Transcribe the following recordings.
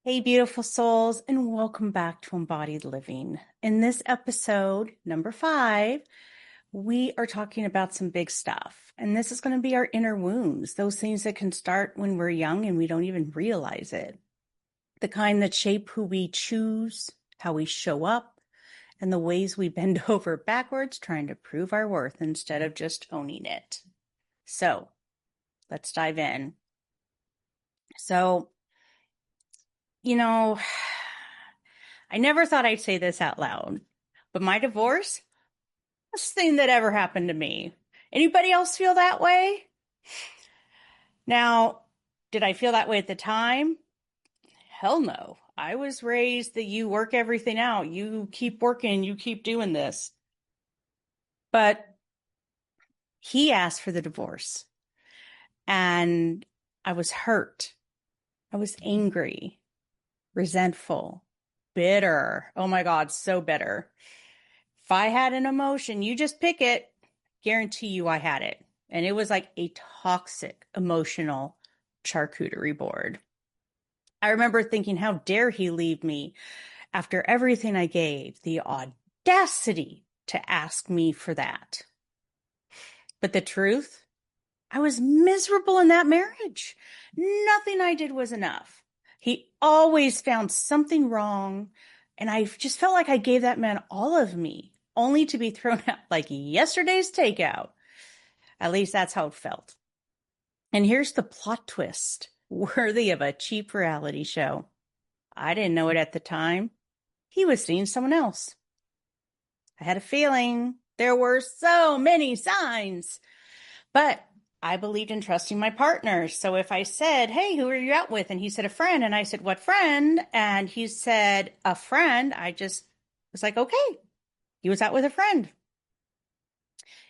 Hey, beautiful souls, and welcome back to Embodied Living. In this episode, number 5, we are talking about some big stuff. And this is going to be our inner wounds, those things that can start when we're young and we don't even realize it. The kind that shape who we choose, how we show up, and the ways we bend over backwards trying to prove our worth instead of just owning it. So let's dive in. So, you know, I never thought I'd say this out loud, but my divorce, best thing that ever happened to me. Anybody else feel that way? Now, did I feel that way at the time? Hell no. I was raised that you work everything out. You keep working, you keep doing this. But he asked for the divorce, and I was hurt. I was angry, resentful, bitter. Oh my God, so bitter. If I had an emotion, you just pick it, guarantee you I had it. And it was like a toxic emotional charcuterie board. I remember thinking, how dare he leave me after everything I gave? The audacity to ask me for that. But the truth, I was miserable in that marriage. Nothing I did was enough. He always found something wrong, and I just felt like I gave that man all of me, only to be thrown out like yesterday's takeout. At least that's how it felt. And here's the plot twist, worthy of a cheap reality show. I didn't know it at the time. He was seeing someone else. I had a feeling. There were so many signs. But I believed in trusting my partners. So if I said, hey, who are you out with? And he said, a friend. And I said, what friend? And he said, a friend. I just was like, okay, he was out with a friend.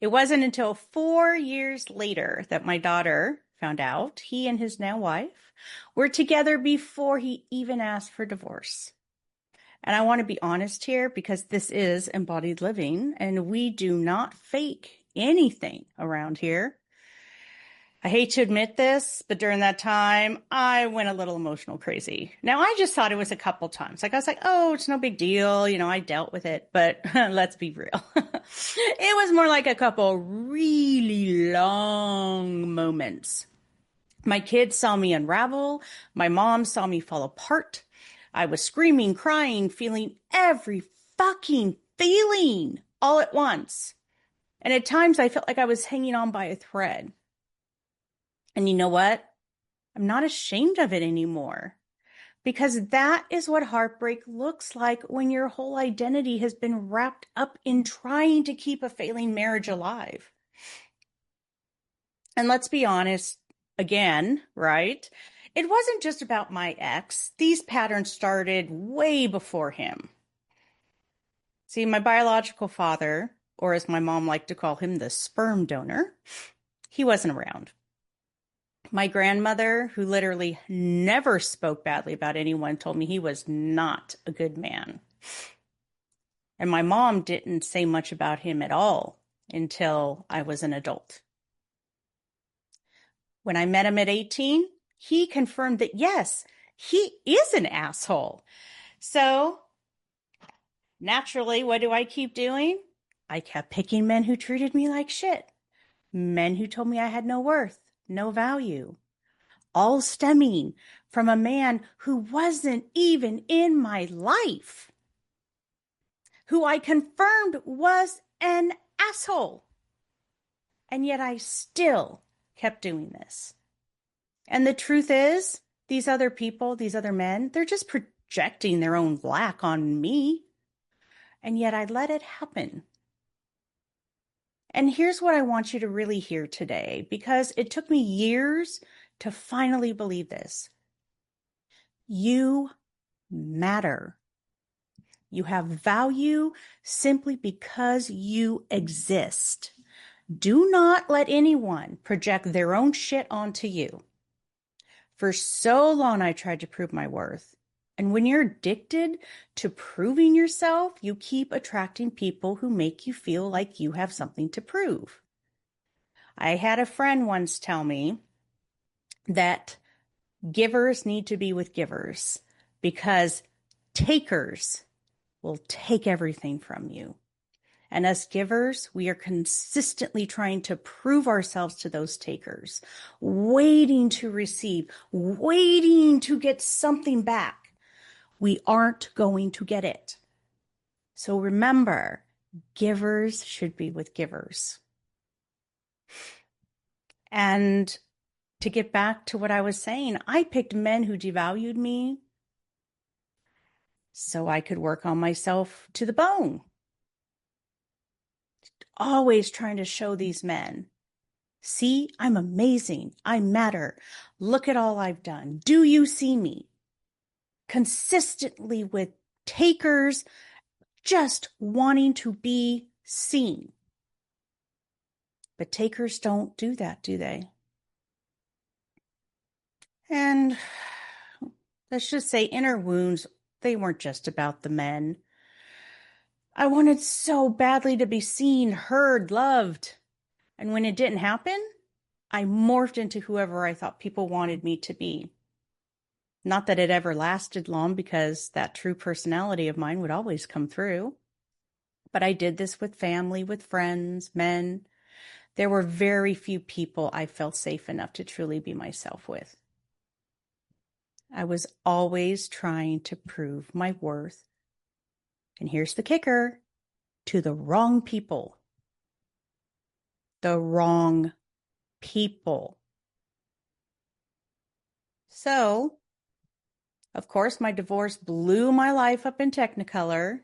It wasn't until 4 years later that my daughter found out he and his now wife were together before he even asked for divorce. And I want to be honest here because this is embodied living and we do not fake anything around here. I hate to admit this, but during that time, I went a little emotional crazy. Now, I just thought it was a couple times. Like, I was like, oh, it's no big deal. You know, I dealt with it. But let's be real. It was more like a couple really long moments. My kids saw me unravel. My mom saw me fall apart. I was screaming, crying, feeling every fucking feeling all at once. And at times, I felt like I was hanging on by a thread. And you know what? I'm not ashamed of it anymore because that is what heartbreak looks like when your whole identity has been wrapped up in trying to keep a failing marriage alive. And let's be honest again, right? It wasn't just about my ex. These patterns started way before him. See, my biological father, or as my mom liked to call him, the sperm donor, he wasn't around. My grandmother, who literally never spoke badly about anyone, told me he was not a good man. And my mom didn't say much about him at all until I was an adult. When I met him at 18, he confirmed that, yes, he is an asshole. So naturally, what do I keep doing? I kept picking men who treated me like shit. Men who told me I had no worth, no value. All stemming from a man who wasn't even in my life, who I confirmed was an asshole. And yet I still kept doing this. And the truth is, these other people, these other men, they're just projecting their own lack on me. And yet I let it happen. And here's what I want you to really hear today, because it took me years to finally believe this. You matter. You have value simply because you exist. Do not let anyone project their own shit onto you. For so long, I tried to prove my worth. And when you're addicted to proving yourself, you keep attracting people who make you feel like you have something to prove. I had a friend once tell me that givers need to be with givers, because takers will take everything from you. And us givers, we are consistently trying to prove ourselves to those takers, waiting to receive, waiting to get something back. We aren't going to get it. So remember, givers should be with givers. And to get back to what I was saying, I picked men who devalued me so I could work on myself to the bone. Always trying to show these men, see, I'm amazing. I matter. Look at all I've done. Do you see me? Consistently with takers just wanting to be seen. But takers don't do that, do they? And let's just say inner wounds, they weren't just about the men. I wanted so badly to be seen, heard, loved. And when it didn't happen, I morphed into whoever I thought people wanted me to be. Not that it ever lasted long, because that true personality of mine would always come through. But I did this with family, with friends, men. There were very few people I felt safe enough to truly be myself with. I was always trying to prove my worth. And here's the kicker, to the wrong people. The wrong people. So, of course, my divorce blew my life up in Technicolor.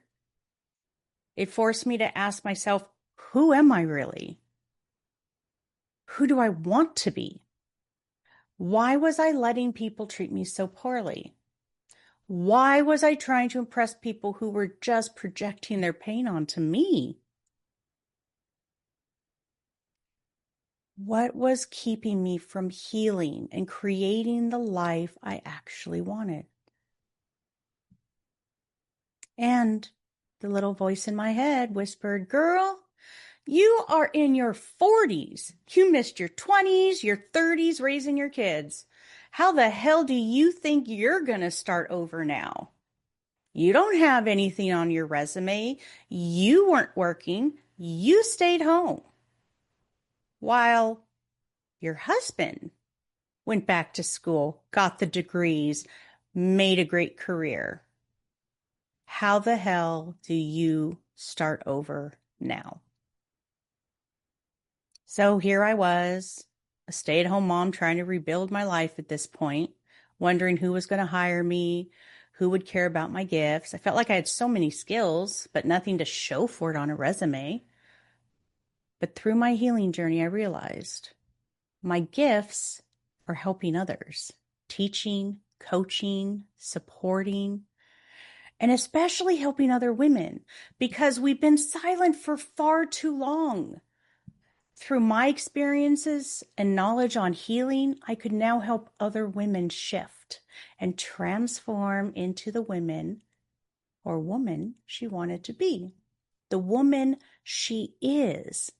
It forced me to ask myself, who am I really? Who do I want to be? Why was I letting people treat me so poorly? Why was I trying to impress people who were just projecting their pain onto me? What was keeping me from healing and creating the life I actually wanted? And the little voice in my head whispered, girl, you are in your 40s. You missed your 20s, your 30s raising your kids. How the hell do you think you're going to start over now? You don't have anything on your resume. You weren't working. You stayed home. While your husband went back to school, got the degrees, made a great career. How the hell do you start over now? So here I was, a stay-at-home mom trying to rebuild my life at this point, wondering who was going to hire me, who would care about my gifts. I felt like I had so many skills, but nothing to show for it on a resume. But through my healing journey, I realized my gifts are helping others, teaching, coaching, supporting, and especially helping other women, because we've been silent for far too long. Through my experiences and knowledge on healing, I could now help other women shift and transform into the women or woman she wanted to be. The woman she is,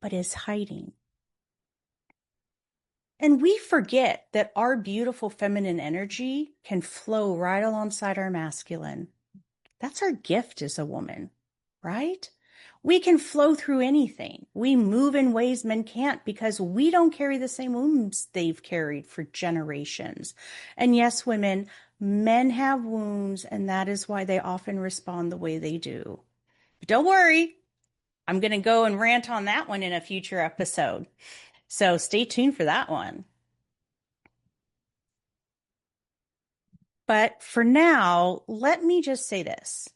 but is hiding. And we forget that our beautiful feminine energy can flow right alongside our masculine. That's our gift as a woman, right? We can flow through anything. We move in ways men can't because we don't carry the same wounds they've carried for generations. And yes, women, men have wounds, and that is why they often respond the way they do. But don't worry, I'm going to go and rant on that one in a future episode. So stay tuned for that one. But for now, let me just say this.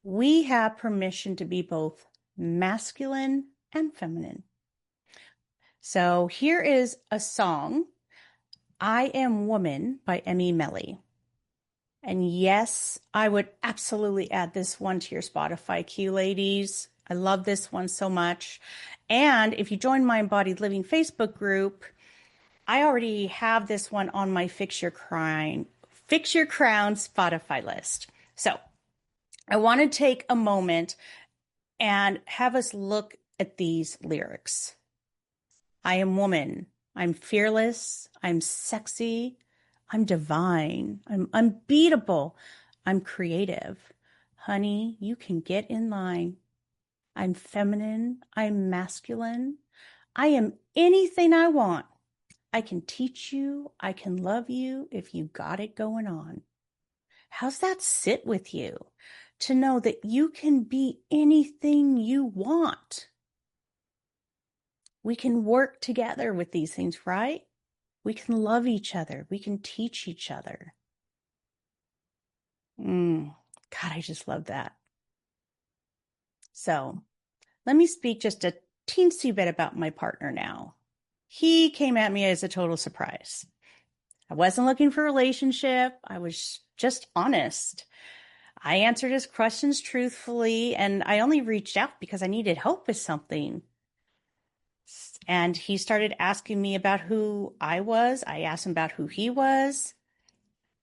We have permission to be both masculine and feminine. So here is a song, I Am Woman by Emmy Melly. And yes, I would absolutely add this one to your Spotify queue, ladies. I love this one so much. And if you join my Embodied Living Facebook group, I already have this one on my Fix Your Crown Spotify list. So I want to take a moment and have us look at these lyrics. I am woman. I'm fearless. I'm sexy. I'm divine. I'm unbeatable. I'm creative. Honey, you can get in line. I'm feminine. I'm masculine. I am anything I want. I can teach you. I can love you if you got it going on. How's that sit with you? To know that you can be anything you want. We can work together with these things, right? We can love each other. We can teach each other. God, I just love that. So let me speak just a teensy bit about my partner now. He came at me as a total surprise. I wasn't looking for a relationship. I was just honest. I answered his questions truthfully, and I only reached out because I needed help with something. And he started asking me about who I was. I asked him about who he was.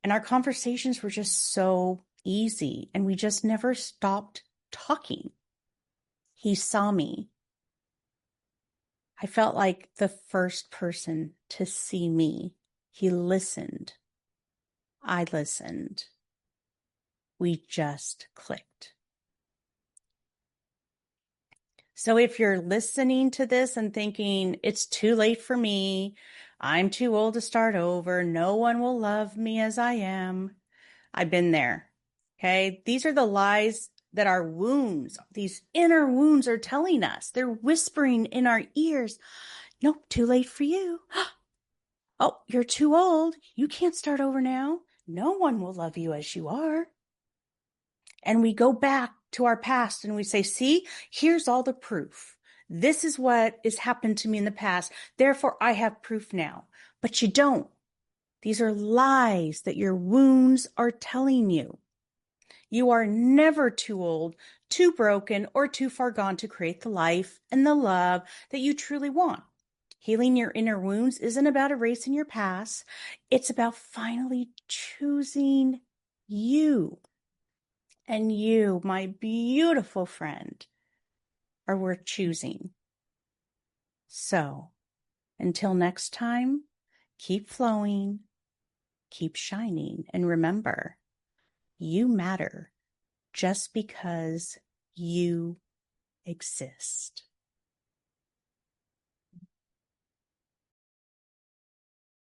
And our conversations were just so easy, and we just never stopped talking. He saw me. I felt like the first person to see me. He listened. I listened. We just clicked. So if you're listening to this and thinking, it's too late for me, I'm too old to start over, no one will love me as I am, I've been there. Okay. These are the lies that our wounds, these inner wounds are telling us. They're whispering in our ears. Nope, too late for you. Oh, you're too old. You can't start over now. No one will love you as you are. And we go back to our past and we say, see, here's all the proof. This is what has happened to me in the past. Therefore, I have proof now. But you don't. These are lies that your wounds are telling you. You are never too old, too broken, or too far gone to create the life and the love that you truly want. Healing your inner wounds isn't about erasing your past. It's about finally choosing you. And you, my beautiful friend, are worth choosing. So, until next time, keep flowing, keep shining, and remember, you matter just because you exist.